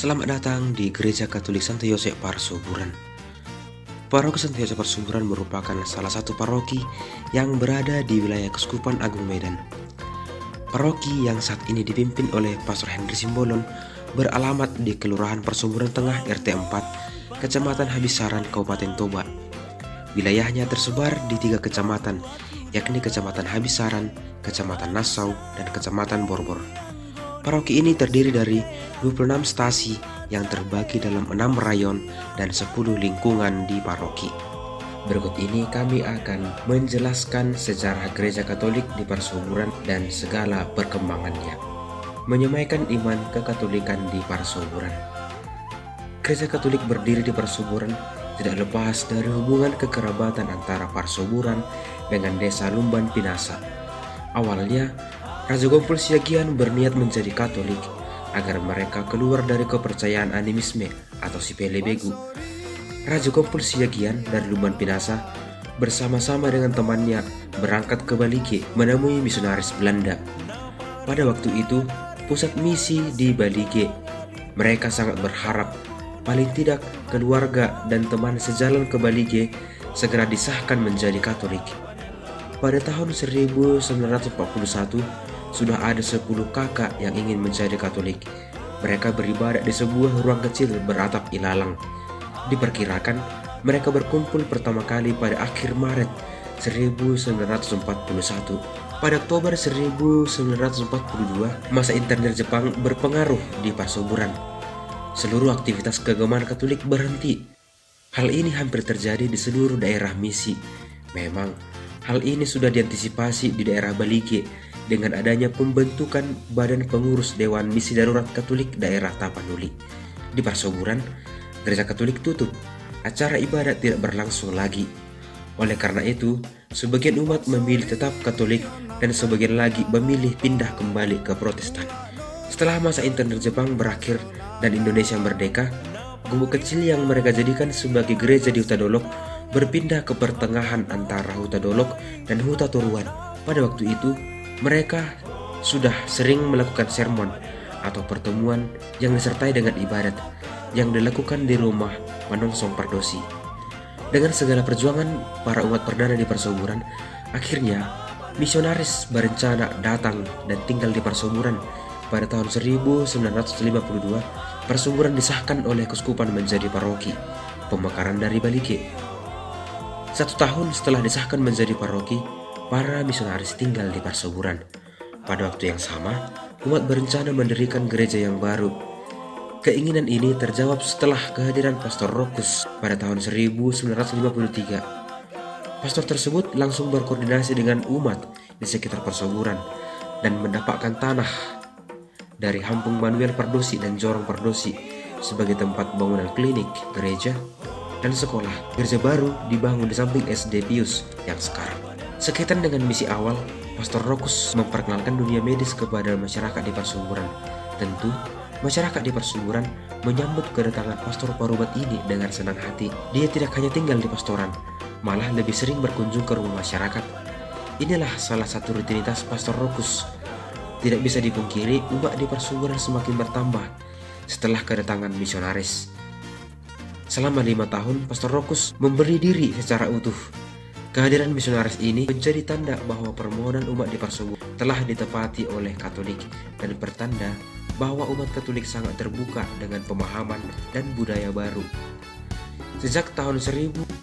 Selamat datang di Gereja Katolik Santo Yosef Parsuburan. Paroki Santo Yosef Parsuburan merupakan salah satu paroki yang berada di wilayah Keuskupan Agung Medan. Paroki yang saat ini dipimpin oleh Pastor Henry Simbolon beralamat di Kelurahan Parsuburan Tengah RT 4, Kecamatan Habisaran, Kabupaten Toba. Wilayahnya tersebar di 3 kecamatan, yakni Kecamatan Habisaran, Kecamatan Nassau, dan Kecamatan Borbor. Paroki ini terdiri dari 26 stasi yang terbagi dalam 6 rayon dan 10 lingkungan di paroki. Berikut ini kami akan menjelaskan sejarah gereja Katolik di Parsuburan dan segala perkembangannya. Menyemaikan iman kekatolikan di Parsuburan. Gereja Katolik berdiri di Parsuburan tidak lepas dari hubungan kekerabatan antara Parsuburan dengan desa Lumban Pinasa. Awalnya, Raja Gompol Siagian berniat menjadi Katolik agar mereka keluar dari kepercayaan animisme atau sipele begu. Raja Gompol Siagian dari Lumban Pinasa bersama-sama dengan temannya berangkat ke Balige menemui misionaris Belanda. Pada waktu itu, pusat misi di Balige. Mereka sangat berharap paling tidak keluarga dan teman sejalan ke Balige segera disahkan menjadi Katolik. Pada tahun 1941, sudah ada 10 kakak yang ingin menjadi Katolik. Mereka beribadah di sebuah ruang kecil beratap ilalang. Diperkirakan mereka berkumpul pertama kali pada akhir Maret 1941. Pada Oktober 1942, masa internir Jepang berpengaruh di Parsuburan. Seluruh aktivitas keagamaan Katolik berhenti. Hal ini hampir terjadi di seluruh daerah misi. Memang, hal ini sudah diantisipasi di daerah Balige dengan adanya pembentukan Badan Pengurus Dewan Misi Darurat Katolik Daerah Tapanuli. Di Parsuburan, gereja Katolik tutup, acara ibadat tidak berlangsung lagi. Oleh karena itu, sebagian umat memilih tetap Katolik dan sebagian lagi memilih pindah kembali ke Protestan. Setelah masa internir Jepang berakhir dan Indonesia merdeka, gubuk kecil yang mereka jadikan sebagai gereja di Huta Dolok berpindah ke pertengahan antara Huta Dolok dan Huta Toruan. Pada waktu itu, mereka sudah sering melakukan sermon atau pertemuan yang disertai dengan ibadat yang dilakukan di rumah Manongsong Pardosi. Dengan segala perjuangan para umat perdana di Parsuburan, akhirnya misionaris berencana datang dan tinggal di Parsuburan. Pada tahun 1952, Parsuburan disahkan oleh Keuskupan menjadi paroki pemekaran dari Balige. 1 tahun setelah disahkan menjadi paroki, para misionaris tinggal di Parsuburan. Pada waktu yang sama, umat berencana mendirikan gereja yang baru. Keinginan ini terjawab setelah kehadiran Pastor Rokus pada tahun 1953. Pastor tersebut langsung berkoordinasi dengan umat di sekitar Parsuburan dan mendapatkan tanah dari Hampung Manuel Pardosi dan Jorong Pardosi sebagai tempat bangunan klinik, gereja, dan sekolah. Gereja baru dibangun di samping SD Pius yang sekarang. Sekaitan dengan misi awal, Pastor Rokus memperkenalkan dunia medis kepada masyarakat di Parsuburan. Tentu, masyarakat di Parsuburan menyambut kedatangan Pastor Parubat ini dengan senang hati. Dia tidak hanya tinggal di pastoran, malah lebih sering berkunjung ke rumah masyarakat. Inilah salah satu rutinitas Pastor Rokus. Tidak bisa dipungkiri, umat di Parsuburan semakin bertambah setelah kedatangan misionaris. Selama 5 tahun, Pastor Rokus memberi diri secara utuh. Kehadiran misionaris ini menjadi tanda bahwa permohonan umat di Parsuburan telah ditepati oleh Katolik dan pertanda bahwa umat Katolik sangat terbuka dengan pemahaman dan budaya baru. Sejak tahun 1959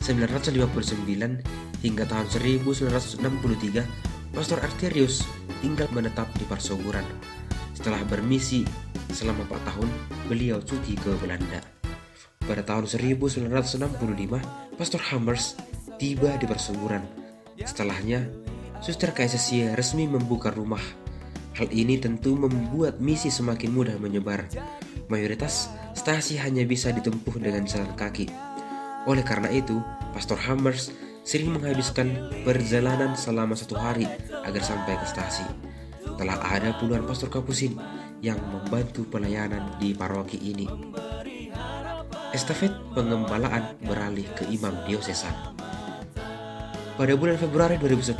hingga tahun 1963, Pastor Arterius tinggal menetap di Parsuburan. Setelah bermisi selama 4 tahun, beliau cuti ke Belanda. Pada tahun 1965, Pastor Hammers tiba di Parsuburan. Setelahnya, Suster KSSY resmi membuka rumah. Hal ini tentu membuat misi semakin mudah menyebar. Mayoritas stasi hanya bisa ditempuh dengan jalan kaki. Oleh karena itu, Pastor Hammers sering menghabiskan perjalanan selama 1 hari agar sampai ke stasi. Telah ada puluhan pastor kapusin yang membantu pelayanan di paroki ini. Estafet pengembalaan beralih ke imam diosesan. Pada bulan Februari 2010,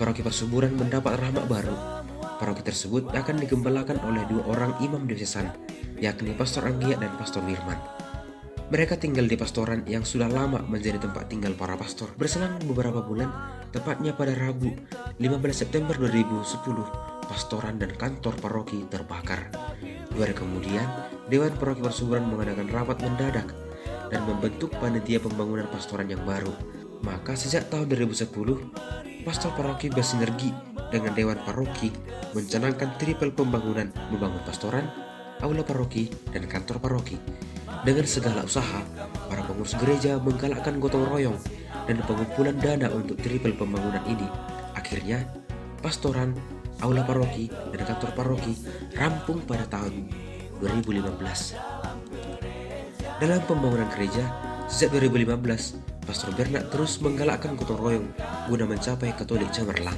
paroki Parsuburan mendapat rahmat baru. Paroki tersebut akan digembalakan oleh 2 orang imam diocesan, yakni Pastor Anggia dan Pastor Wirman. Mereka tinggal di pastoran yang sudah lama menjadi tempat tinggal para pastor. Berselang beberapa bulan, tepatnya pada Rabu 15 September 2010, pastoran dan kantor paroki terbakar. 2 hari kemudian, Dewan Paroki Persuburan mengadakan rapat mendadak dan membentuk panitia pembangunan pastoran yang baru. Maka sejak tahun 2010, pastor paroki bersinergi dengan Dewan Paroki mencanangkan triple pembangunan, membangun pastoran, aula paroki, dan kantor paroki. Dengan segala usaha, para pengurus gereja menggalakkan gotong royong dan pengumpulan dana untuk triple pembangunan ini. Akhirnya, pastoran, aula paroki, dan kantor paroki rampung pada tahun 2015. Dalam pembangunan gereja, sejak 2015, Pastor Bernard terus menggalakkan gotong royong guna mencapai Katolik cemerlang.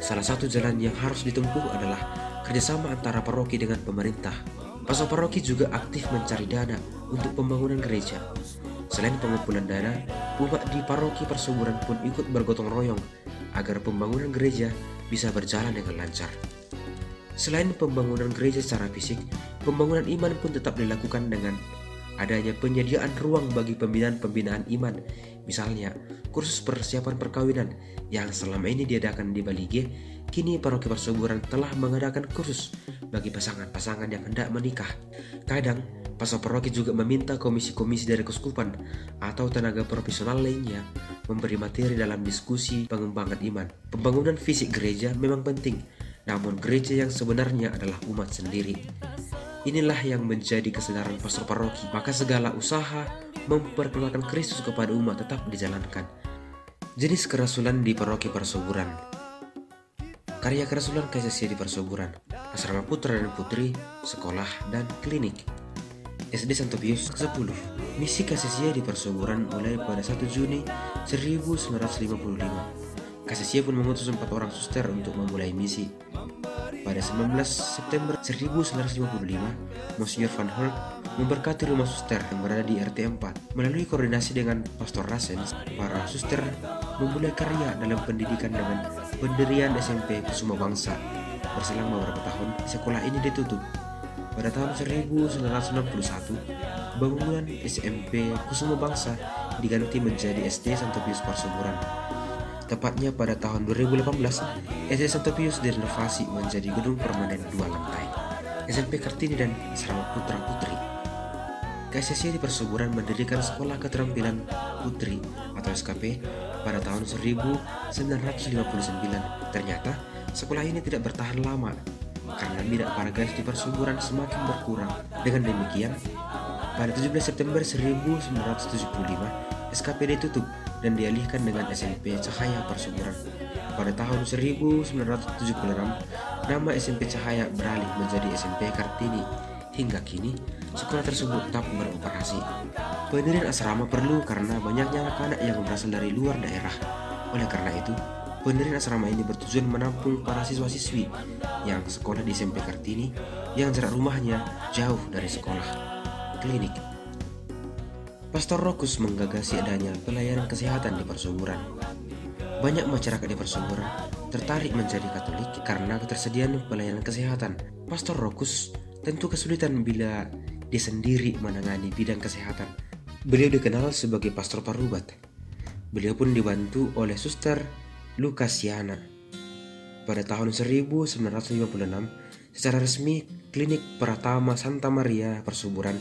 Salah satu jalan yang harus ditempuh adalah kerjasama antara paroki dengan pemerintah. Pastor paroki juga aktif mencari dana untuk pembangunan gereja. Selain pengumpulan dana, umat di paroki Persuburan pun ikut bergotong royong agar pembangunan gereja bisa berjalan dengan lancar. Selain pembangunan gereja secara fisik, pembangunan iman pun tetap dilakukan dengan adanya penyediaan ruang bagi pembinaan iman. Misalnya, kursus persiapan perkawinan yang selama ini diadakan di Bali G, kini Paroki Persuburan telah mengadakan kursus bagi pasangan-pasangan yang hendak menikah. Kadang, pastor paroki juga meminta komisi-komisi dari keuskupan atau tenaga profesional lainnya memberi materi dalam diskusi pengembangan iman. Pembangunan fisik gereja memang penting, namun gereja yang sebenarnya adalah umat sendiri. Inilah yang menjadi kesadaran pastor paroki, maka segala usaha memperkenalkan Kristus kepada umat tetap dijalankan. Jenis kerasulan di Paroki Persuburan. Karya kerasulan KSSY di Persuburan: asrama putra dan putri, sekolah, dan klinik. SD Santo Pius ke-10. Misi KSSY di Persuburan mulai pada 1 Juni 1955. KSSY pun mengutus 4 orang suster untuk memulai misi. Pada 19 September 1955, Monsignor Van Herk memberkati rumah suster yang berada di RT 4. Melalui koordinasi dengan Pastor Rasens, para suster memulai karya dalam pendidikan dengan pendirian SMP Kusuma Bangsa. Berselang beberapa tahun, sekolah ini ditutup. Pada tahun 1961, bangunan SMP Kusuma Bangsa diganti menjadi SD Santo Pius Persuburan. Tepatnya pada tahun 2018, SD Santo Pius direnovasi menjadi gedung permanen 2 lantai, SMP Kartini dan asrama putra putri. KSSY di Persuburan mendirikan Sekolah Keterampilan Putri atau SKP pada tahun 1959. Ternyata sekolah ini tidak bertahan lama karena minat para gadis di Persuburan semakin berkurang. Dengan demikian, pada 17 September 1975, SKP ditutup dan dialihkan dengan SMP Cahaya Persuburan. Pada tahun 1976, nama SMP Cahaya beralih menjadi SMP Kartini. Hingga kini, sekolah tersebut tetap beroperasi. Pendirian asrama perlu karena banyaknya anak-anak yang berasal dari luar daerah. Oleh karena itu, pendirian asrama ini bertujuan menampung para siswa-siswi yang sekolah di SMP Kartini yang jarak rumahnya jauh dari sekolah. Klinik. Pastor Rokus menggagasi adanya pelayanan kesehatan di Persuburan. Banyak masyarakat di Persuburan tertarik menjadi Katolik karena ketersediaan pelayanan kesehatan. Pastor Rokus tentu kesulitan bila dia sendiri menangani bidang kesehatan. Beliau dikenal sebagai pastor parubat. Beliau pun dibantu oleh Suster Lukasiana. Pada tahun 1956, secara resmi klinik Pratama Santa Maria Persuburan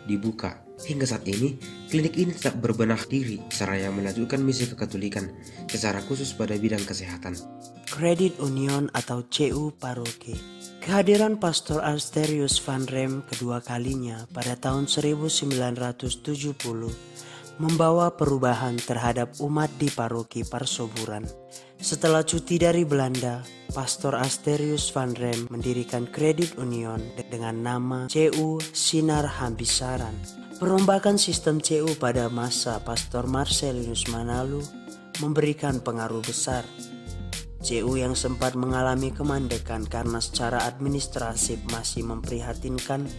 dibuka. Hingga saat ini, klinik ini tetap berbenah diri seraya melanjutkan misi kekatolikan secara khusus pada bidang kesehatan. Credit Union atau CU Paroki. Kehadiran Pastor Asterius Van Rem kedua kalinya pada tahun 1970 membawa perubahan terhadap umat di Paroki Persuburan. Setelah cuti dari Belanda, Pastor Asterius Van Rem mendirikan Credit Union dengan nama CU Sinar Hambisaran. Perombakan sistem CU pada masa Pastor Marcelinus Manalu memberikan pengaruh besar. CU yang sempat mengalami kemandekan karena secara administratif masih memprihatinkan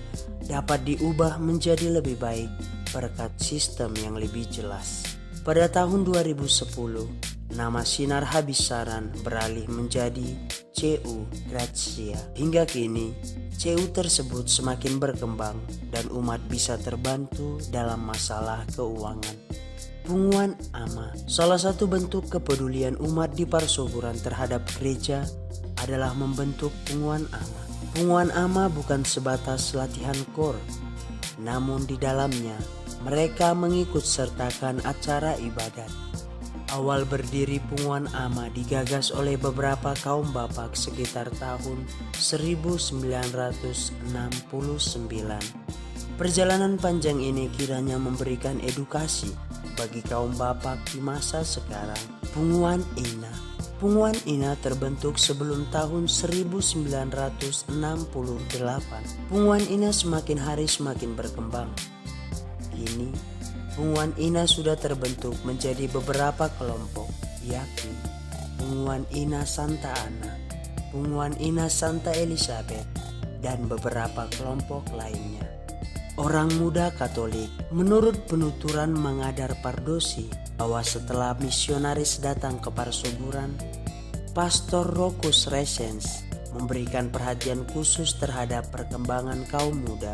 dapat diubah menjadi lebih baik berkat sistem yang lebih jelas. Pada tahun 2010, nama Sinar Habisaran beralih menjadi CU Grazia. Hingga kini, CU tersebut semakin berkembang dan umat bisa terbantu dalam masalah keuangan. Punguan ama, salah satu bentuk kepedulian umat di Parsoburan terhadap gereja adalah membentuk punguan ama. Punguan ama bukan sebatas latihan kor, namun di dalamnya mereka mengikut sertakan acara ibadat. Awal berdiri punguan ama digagas oleh beberapa kaum bapak sekitar tahun 1969. Perjalanan panjang ini kiranya memberikan edukasi bagi kaum bapak di masa sekarang. Punguan Ina. Punguan Ina terbentuk sebelum tahun 1968. Punguan Ina semakin hari semakin berkembang. Kini, Punguan Ina sudah terbentuk menjadi beberapa kelompok, yakni Punguan Ina Santa Ana, Punguan Ina Santa Elizabeth, dan beberapa kelompok lainnya. Orang muda Katolik menurut penuturan Mengadar Pardosi bahwa setelah misionaris datang ke Parsoburan, Pastor Rokus Resens memberikan perhatian khusus terhadap perkembangan kaum muda.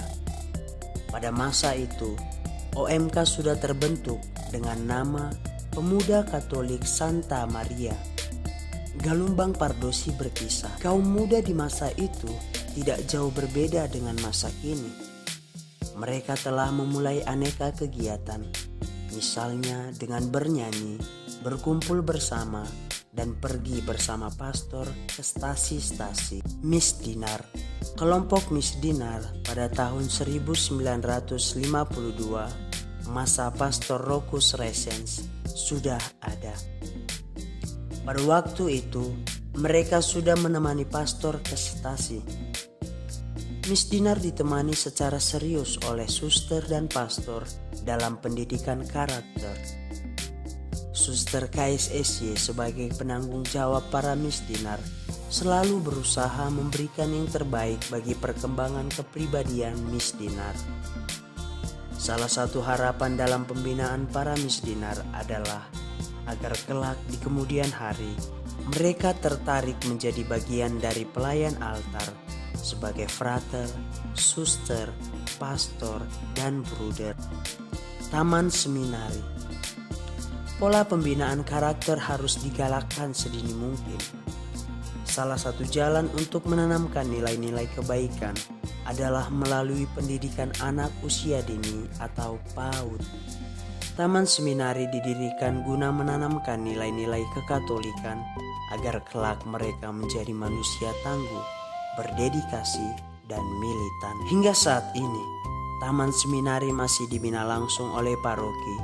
Pada masa itu, OMK sudah terbentuk dengan nama Pemuda Katolik Santa Maria. Galumbang Pardosi berkisah, kaum muda di masa itu tidak jauh berbeda dengan masa kini. Mereka telah memulai aneka kegiatan, misalnya dengan bernyanyi, berkumpul bersama, dan pergi bersama pastor ke stasi-stasi. Miss Dinar. Kelompok Miss Dinar pada tahun 1952, masa Pastor Rokus Resens, sudah ada. Pada waktu itu, mereka sudah menemani pastor ke stasi. Miss Dinar ditemani secara serius oleh suster dan pastor dalam pendidikan karakter. Suster KSSY sebagai penanggung jawab para Miss Dinar selalu berusaha memberikan yang terbaik bagi perkembangan kepribadian Miss Dinar. Salah satu harapan dalam pembinaan para Miss Dinar adalah agar kelak di kemudian hari mereka tertarik menjadi bagian dari pelayan altar sebagai frater, suster, pastor, dan bruder. Taman seminari. Pola pembinaan karakter harus digalakkan sedini mungkin. Salah satu jalan untuk menanamkan nilai-nilai kebaikan adalah melalui pendidikan anak usia dini atau PAUD. Taman seminari didirikan guna menanamkan nilai-nilai kekatolikan agar kelak mereka menjadi manusia tangguh, berdedikasi, dan militan. Hingga saat ini, Taman Seminari masih dibina langsung oleh paroki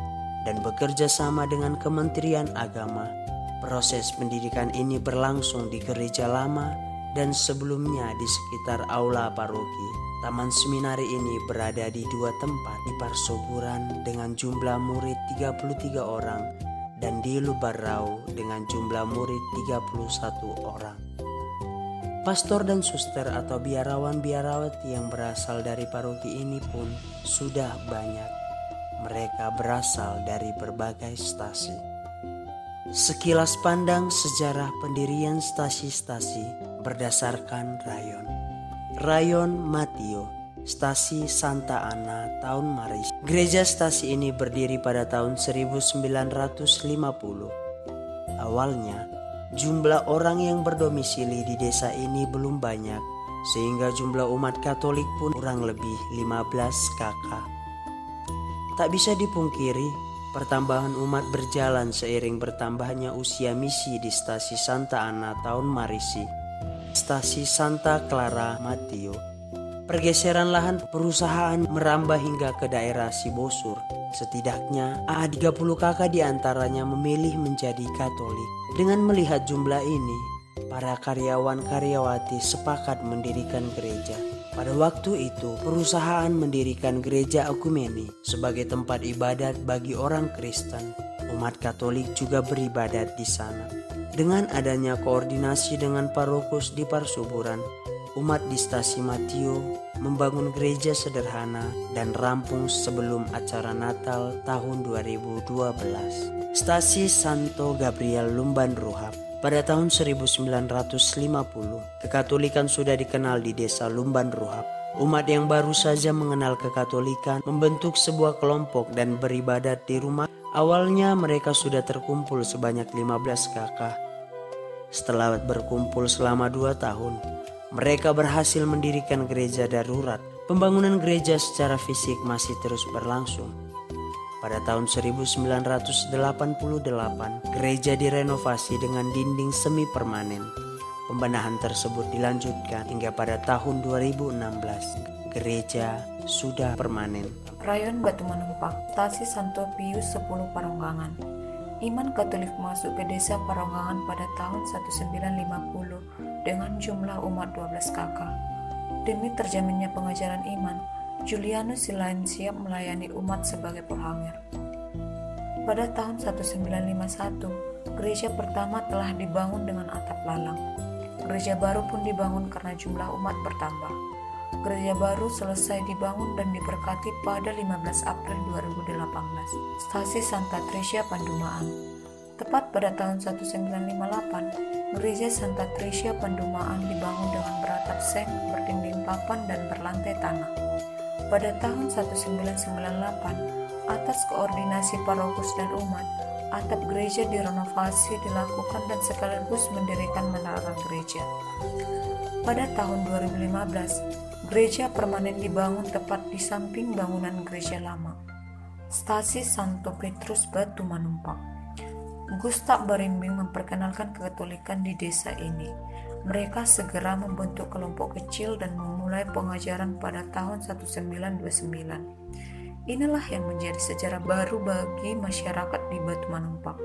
dan bekerja sama dengan Kementerian Agama. Proses pendidikan ini berlangsung di gereja lama dan sebelumnya di sekitar aula paroki. Taman Seminari ini berada di 2 tempat, di Parsoburan dengan jumlah murid 33 orang dan di Lubarau dengan jumlah murid 31 orang. Pastor dan suster atau biarawan-biarawati yang berasal dari paroki ini pun sudah banyak. Mereka berasal dari berbagai stasi. Sekilas pandang sejarah pendirian stasi-stasi berdasarkan rayon. Rayon Matio, Stasi Santa Ana, tahun Maris. Gereja stasi ini berdiri pada tahun 1950. Awalnya, jumlah orang yang berdomisili di desa ini belum banyak, sehingga jumlah umat Katolik pun kurang lebih 15 kakak. Tak bisa dipungkiri, pertambahan umat berjalan seiring bertambahnya usia misi di Stasi Santa Ana tahun Marisi, Stasi Santa Clara Matio. Pergeseran lahan perusahaan merambah hingga ke daerah Sibosur. Setidaknya 30 kakak diantaranya memilih menjadi Katolik. Dengan melihat jumlah ini, para karyawan-karyawati sepakat mendirikan gereja. Pada waktu itu, perusahaan mendirikan gereja Ekumene sebagai tempat ibadat bagi orang Kristen. Umat Katolik juga beribadat di sana. Dengan adanya koordinasi dengan parokus di Parsoburan, umat di Stasi Matio membangun gereja sederhana dan rampung sebelum acara Natal tahun 2012. Stasi Santo Gabriel Lumban Ruhap. Pada tahun 1950, kekatolikan sudah dikenal di desa Lumban Ruhap. Umat yang baru saja mengenal kekatolikan membentuk sebuah kelompok dan beribadat di rumah. Awalnya mereka sudah terkumpul sebanyak 15 kakak. Setelah berkumpul selama 2 tahun, mereka berhasil mendirikan gereja darurat. Pembangunan gereja secara fisik masih terus berlangsung. Pada tahun 1988, gereja direnovasi dengan dinding semi permanen. Pembenahan tersebut dilanjutkan hingga pada tahun 2016. Gereja sudah permanen. Rayon Batu Manumpak, Stasi Santo Pius X Paronggangan. Iman Katolik masuk ke desa Paronggangan pada tahun 1950 dengan jumlah umat 12 kakak. Demi terjaminnya pengajaran iman, Julianus Silain siap melayani umat sebagai pelanggar. Pada tahun 1951, gereja pertama telah dibangun dengan atap lalang. Gereja baru pun dibangun karena jumlah umat bertambah. Gereja baru selesai dibangun dan diberkati pada 15 April 2018. Stasi Santa Tresia Pandumaan. Tepat pada tahun 1958, gereja Santa Tresia Pandumaan dibangun dengan beratap seng, berdinding papan dan berlantai tanah. Pada tahun 1998, atas koordinasi parokus dan umat, atap gereja direnovasi dilakukan dan sekaligus mendirikan menara gereja. Pada tahun 2015, gereja permanen dibangun tepat di samping bangunan gereja lama. Stasi Santo Petrus Batu Manumpak. Gustav Barimbing memperkenalkan kekatolikan di desa ini. Mereka segera membentuk kelompok kecil dan memulai pengajaran pada tahun 1929. Inilah yang menjadi sejarah baru bagi masyarakat di Batu Manumpak.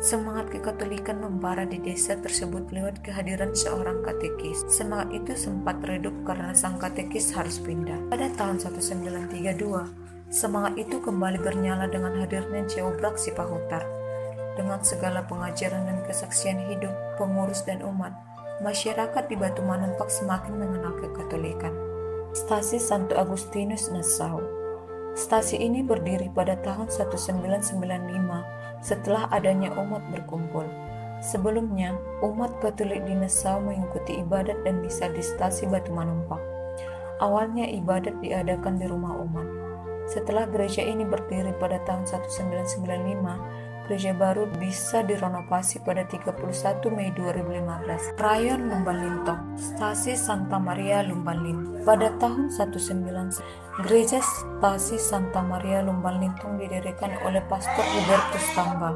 Semangat kekatolikan membara di desa tersebut lewat kehadiran seorang katekis. Semangat itu sempat redup karena sang katekis harus pindah. Pada tahun 1932, semangat itu kembali bernyala dengan hadirnya Jeobrak Sipahutar. Dengan segala pengajaran dan kesaksian hidup, pengurus dan umat, masyarakat di Batu Manumpak semakin mengenal kekatolikan. Stasi Santo Agustinus Nassau. Stasi ini berdiri pada tahun 1995 setelah adanya umat berkumpul. Sebelumnya, umat Katolik di Nassau mengikuti ibadat dan misa di Stasi Batu Manumpak. Awalnya ibadat diadakan di rumah umat. Setelah gereja ini berdiri pada tahun 1995, gereja baru bisa direnovasi pada 31 Mei 2015. Rayon Lumban Lintong, Stasi Santa Maria Lumban Lintong. Pada tahun 1900, gereja Stasi Santa Maria Lumban Lintong didirikan oleh Pastor Hubertus Tamba.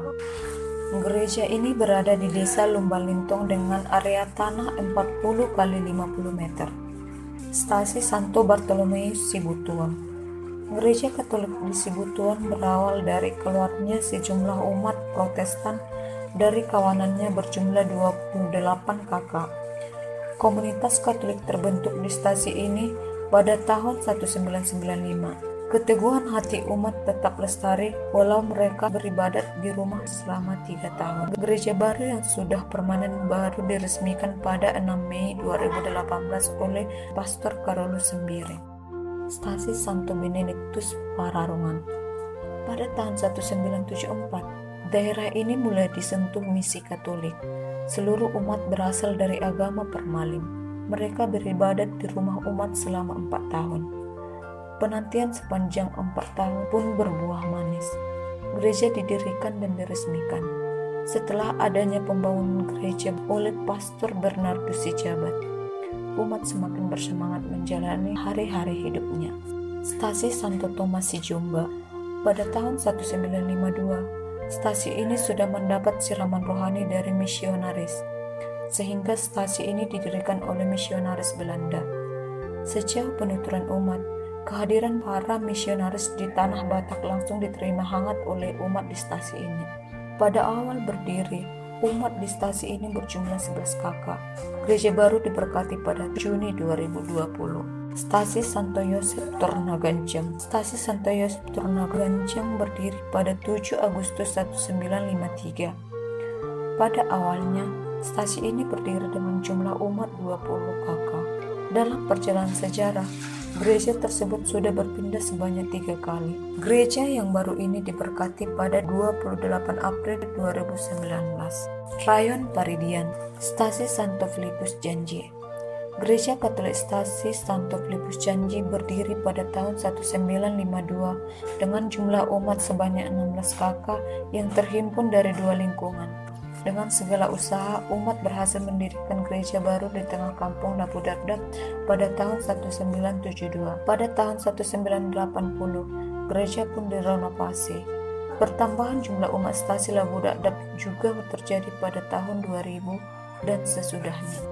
Gereja ini berada di desa Lumban Lintong dengan area tanah 40 x 50 meter. Stasi Santo Bartolomeus Sibutuan. Gereja Katolik di Sibutuan berawal dari keluarnya sejumlah umat Protestan dari kawanannya berjumlah 28 kakak. Komunitas Katolik terbentuk di stasi ini pada tahun 1995. Keteguhan hati umat tetap lestari walau mereka beribadat di rumah selama 3 tahun. Gereja baru yang sudah permanen baru diresmikan pada 6 Mei 2018 oleh Pastor Carolus Sembiring. Stasi Santo Benedictus Pararungan. Pada tahun 1974, daerah ini mulai disentuh misi Katolik. Seluruh umat berasal dari agama Permalim. Mereka beribadat di rumah umat selama 4 tahun. Penantian sepanjang 4 tahun pun berbuah manis. Gereja didirikan dan diresmikan setelah adanya pembangunan gereja oleh Pastor Bernardus Sijabat. Umat semakin bersemangat menjalani hari-hari hidupnya. Stasi Santo Thomas Sijumba. Pada tahun 1952, stasi ini sudah mendapat siraman rohani dari misionaris, sehingga stasi ini didirikan oleh misionaris Belanda. Sejauh penuturan umat, kehadiran para misionaris di Tanah Batak langsung diterima hangat oleh umat di stasi ini. Pada awal berdiri, umat di stasi ini berjumlah 11 kakak. Gereja baru diberkati pada Juni 2020. Stasi Santo Yosef Tornaganjang. Stasi Santo Yosef Tornaganjang berdiri pada 7 Agustus 1953. Pada awalnya, stasi ini berdiri dengan jumlah umat 20 kakak. Dalam perjalanan sejarah, Gereja tersebut sudah berpindah sebanyak 3 kali. Gereja yang baru ini diberkati pada 28 April 2019. Rayon Paridian, Stasi Santo Filipus Janji. Gereja Katolik Stasi Santo Filipus Janji berdiri pada tahun 1952 dengan jumlah umat sebanyak 16 kakak yang terhimpun dari 2 lingkungan. Dengan segala usaha, umat berhasil mendirikan gereja baru di tengah kampung Labu Dardap pada tahun 1972. Pada tahun 1980, gereja pun direnovasi. Pertambahan jumlah umat Stasi Labu Dardap juga terjadi pada tahun 2000 dan sesudahnya.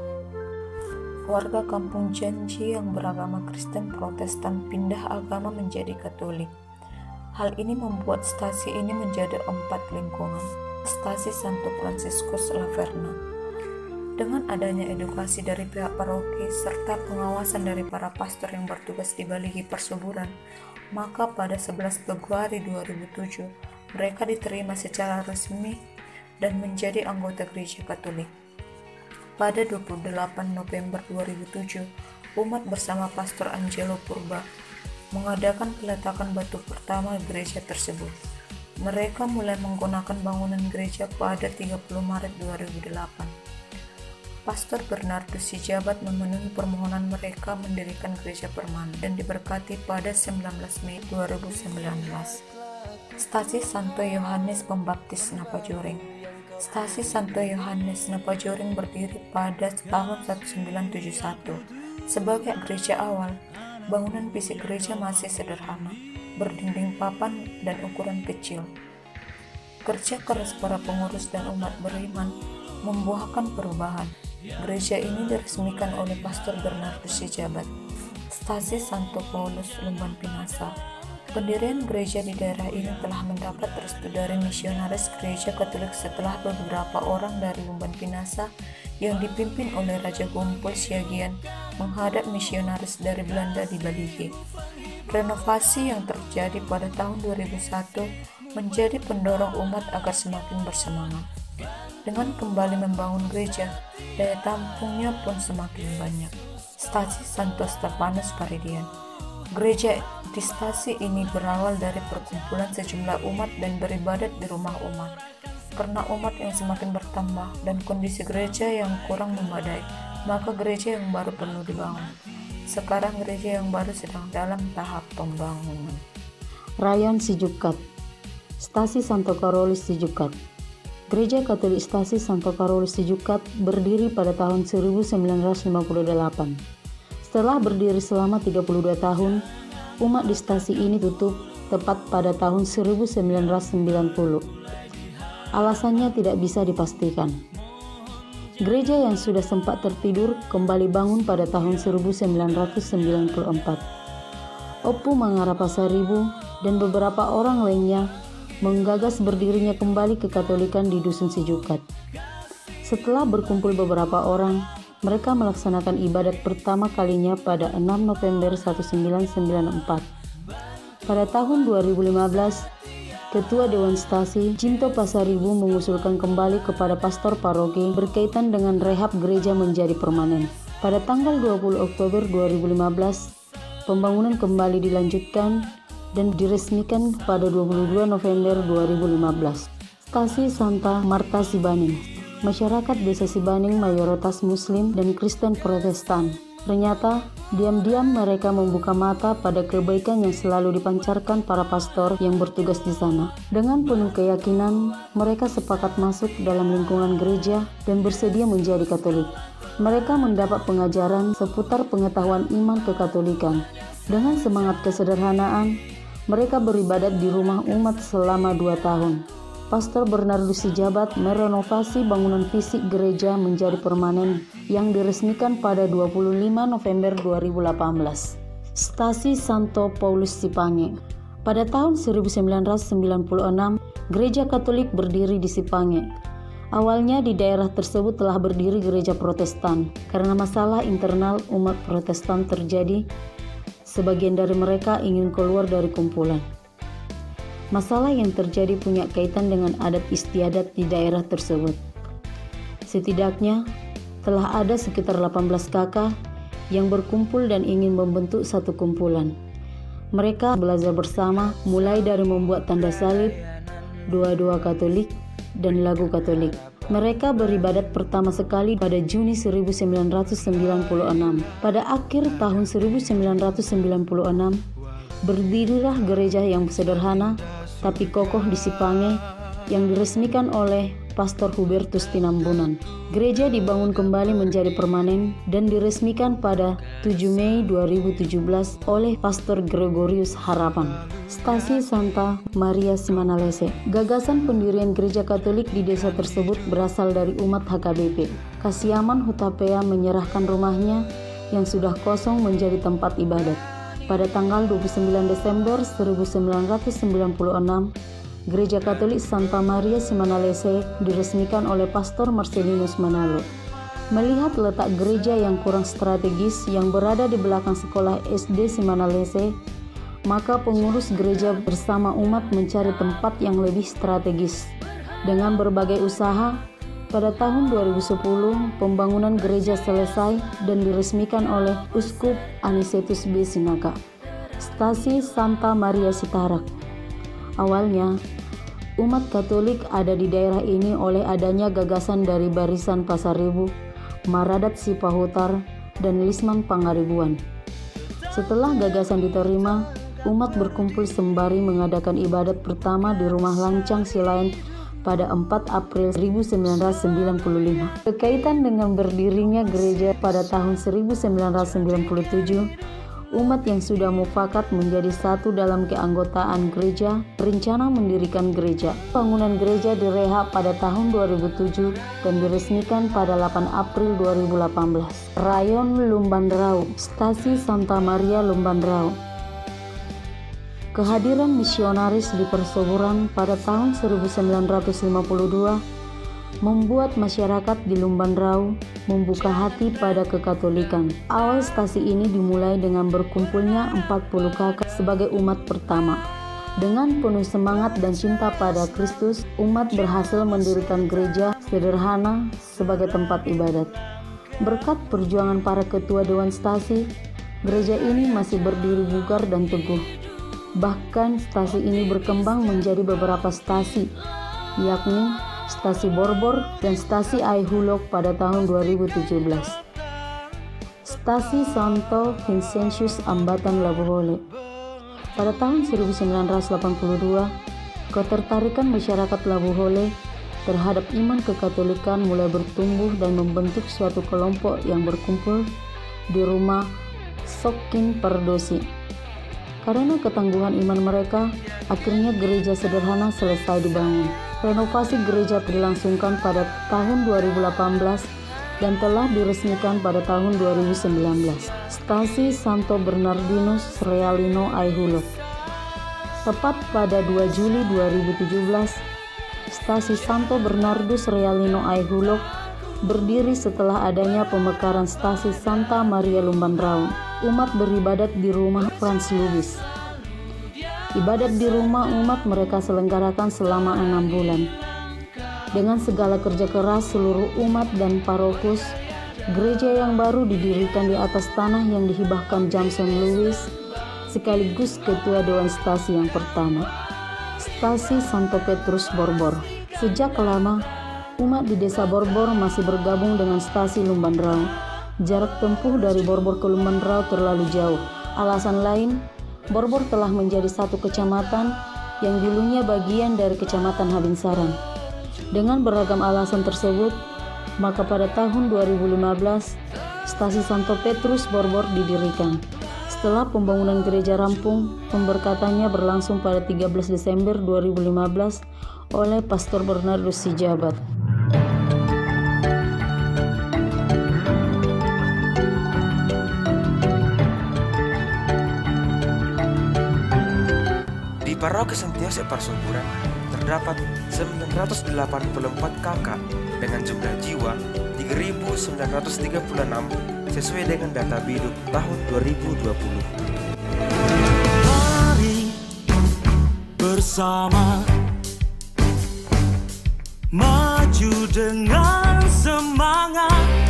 Warga kampung Janji yang beragama Kristen Protestan pindah agama menjadi Katolik. Hal ini membuat stasi ini menjadi 4 lingkungan. Stasi Santo Fransiskus Laverna. Dengan adanya edukasi dari pihak paroki serta pengawasan dari para pastor yang bertugas di Baligi Persuburan, maka pada 11 Februari 2007 mereka diterima secara resmi dan menjadi anggota Gereja Katolik. Pada 28 November 2007, umat bersama Pastor Angelo Purba mengadakan peletakan batu pertama gereja tersebut. Mereka mulai menggunakan bangunan gereja pada 30 Maret 2008. Pastor Bernardus Sijabat memenuhi permohonan mereka mendirikan gereja permanen dan diberkati pada 19 Mei 2019. Stasi Santo Yohanes Pembaptis Napajoring. Stasi Santo Yohanes Napajoring berdiri pada tahun 1971. Sebagai gereja awal, bangunan fisik gereja masih sederhana, berdinding papan dan ukuran kecil. Kerja keras para pengurus dan umat beriman membuahkan perubahan. Gereja ini diresmikan oleh Pastor Bernardus Sijabat. Stasi Santo Paulus Lumban Pinasa. Pendirian gereja di daerah ini telah mendapat restu dari misionaris gereja Katolik setelah beberapa orang dari Lumban Pinasa yang dipimpin oleh Raja Gumpul Siagian menghadap misionaris dari Belanda di Baligi. Renovasi yang terjadi pada tahun 2001 menjadi pendorong umat agar semakin bersemangat. Dengan kembali membangun gereja, daya tampungnya pun semakin banyak. Stasi Santo Stefanus Paridian. Gereja di stasi ini berawal dari perkumpulan sejumlah umat dan beribadat di rumah umat. Karena umat yang semakin bertambah dan kondisi gereja yang kurang memadai, maka gereja yang baru perlu dibangun. Sekarang gereja yang baru sedang dalam tahap pembangunan. Rayon Sijukat, Stasi Santo Karolus Sijukat. Gereja Katolik Stasi Santo Karolus Sijukat berdiri pada tahun 1958. Setelah berdiri selama 32 tahun, umat di stasi ini tutup tepat pada tahun 1990. Alasannya tidak bisa dipastikan. Gereja yang sudah sempat tertidur kembali bangun pada tahun 1994. Opu Mangarapasaribu dan beberapa orang lainnya menggagas berdirinya kembali kekatolikan di Dusun Sijukat. Setelah berkumpul beberapa orang, mereka melaksanakan ibadat pertama kalinya pada 6 November 1994. Pada tahun 2015, Ketua Dewan Stasi Cinto Pasaribu mengusulkan kembali kepada pastor paroki berkaitan dengan rehab gereja menjadi permanen. Pada tanggal 20 Oktober 2015, pembangunan kembali dilanjutkan dan diresmikan pada 22 November 2015. Stasi Santa Marta Sibaning. Masyarakat desa Sibaning mayoritas Muslim dan Kristen Protestan. Ternyata, diam-diam mereka membuka mata pada kebaikan yang selalu dipancarkan para pastor yang bertugas di sana. Dengan penuh keyakinan, mereka sepakat masuk dalam lingkungan gereja dan bersedia menjadi Katolik. Mereka mendapat pengajaran seputar pengetahuan iman kekatolikan. Dengan semangat kesederhanaan, mereka beribadat di rumah umat selama 2 tahun. Pastor Bernardus Sijabat merenovasi bangunan fisik gereja menjadi permanen yang diresmikan pada 25 November 2018. Stasi Santo Paulus Sipange. Pada tahun 1996, Gereja Katolik berdiri di Sipange. Awalnya di daerah tersebut telah berdiri gereja Protestan. Karena masalah internal umat Protestan terjadi, sebagian dari mereka ingin keluar dari kumpulan. Masalah yang terjadi punya kaitan dengan adat istiadat di daerah tersebut. Setidaknya telah ada sekitar 18 kakak yang berkumpul dan ingin membentuk satu kumpulan. Mereka belajar bersama mulai dari membuat tanda salib, doa-doa Katolik, dan lagu Katolik. Mereka beribadat pertama sekali pada Juni 1996. Pada akhir tahun 1996, berdirilah gereja yang sederhana tapi kokoh di Sipange yang diresmikan oleh Pastor Hubertus Tinambunan. Gereja dibangun kembali menjadi permanen dan diresmikan pada 7 Mei 2017 oleh Pastor Gregorius Harapan. Stasi Santa Maria Simanalese. Gagasan pendirian gereja Katolik di desa tersebut berasal dari umat HKBP. Kasiaman Hutapea menyerahkan rumahnya yang sudah kosong menjadi tempat ibadat. Pada tanggal 29 Desember 1996, Gereja Katolik Santa Maria Simanalese diresmikan oleh Pastor Marcelinus Manalo. Melihat letak gereja yang kurang strategis yang berada di belakang sekolah SD Simanalese, maka pengurus gereja bersama umat mencari tempat yang lebih strategis. Dengan berbagai usaha, pada tahun 2010 pembangunan gereja selesai dan diresmikan oleh Uskup Anicetus B. Sinaka. Stasi Santa Maria Sitarak. Awalnya, umat Katolik ada di daerah ini oleh adanya gagasan dari Barisan Pasaribu, Maradat Sipahutar, dan Lisman Pangaribuan. Setelah gagasan diterima, umat berkumpul sembari mengadakan ibadat pertama di Rumah Lancang Silayan pada 4 April 1995. Berkaitan dengan berdirinya gereja pada tahun 1997, umat yang sudah mufakat menjadi satu dalam keanggotaan gereja berencana mendirikan gereja. Bangunan gereja direhab pada tahun 2007 dan diresmikan pada 8 April 2018. Rayon Lumbandrau, Stasi Santa Maria Lumbandrau. Kehadiran misionaris di perseburan pada tahun 1952 membuat masyarakat di Lumbandrau membuka hati pada kekatolikan. Awal stasi ini dimulai dengan berkumpulnya 40 kakak sebagai umat pertama. Dengan penuh semangat dan cinta pada Kristus, umat berhasil mendirikan gereja sederhana sebagai tempat ibadat. Berkat perjuangan para ketua Dewan Stasi, gereja ini masih berdiri bugar dan teguh. Bahkan stasi ini berkembang menjadi beberapa stasi, yakni Stasi Borbor dan Stasi Aihulok pada tahun 2017. Stasi Santo Vincentius Ambatan Labuhole. Pada tahun 1982, ketertarikan masyarakat Labuhole terhadap iman kekatolikan mulai bertumbuh dan membentuk suatu kelompok yang berkumpul di rumah Sokin Pardosi. Karena ketangguhan iman mereka, akhirnya gereja sederhana selesai dibangun. Renovasi gereja dilangsungkan pada tahun 2018 dan telah diresmikan pada tahun 2019. Stasi Santo Bernardinus Realino Aihulok. Tepat pada 2 Juli 2017, Stasi Santo Bernardus Realino Aihulok berdiri setelah adanya pemekaran Stasi Santa Maria Lumbandrau. Umat beribadat di rumah Franz Lubis. Ibadat di rumah umat mereka selenggarakan selama 6 bulan. Dengan segala kerja keras seluruh umat dan parokus, gereja yang baru didirikan di atas tanah yang dihibahkan Jameson Lewis, sekaligus ketua Dewan Stasi yang pertama, Stasi Santo Petrus Borbor. Sejak lama, umat di desa Borbor masih bergabung dengan Stasi Lumbandrau. Jarak tempuh dari Borbor ke Lumbandrau terlalu jauh. Alasan lain, Borbor telah menjadi satu kecamatan yang dulunya bagian dari Kecamatan Habinsaran. Dengan beragam alasan tersebut, maka pada tahun 2015, Stasi Santo Petrus Borbor didirikan. Setelah pembangunan gereja rampung, pemberkatannya berlangsung pada 13 Desember 2015 oleh Pastor Bernardus Sijabat. Di Paroki Santo Yosep Parsuburan terdapat 984 kakak dengan jumlah jiwa 3.936 sesuai dengan data Biduk tahun 2020. Mari bersama maju dengan semangat.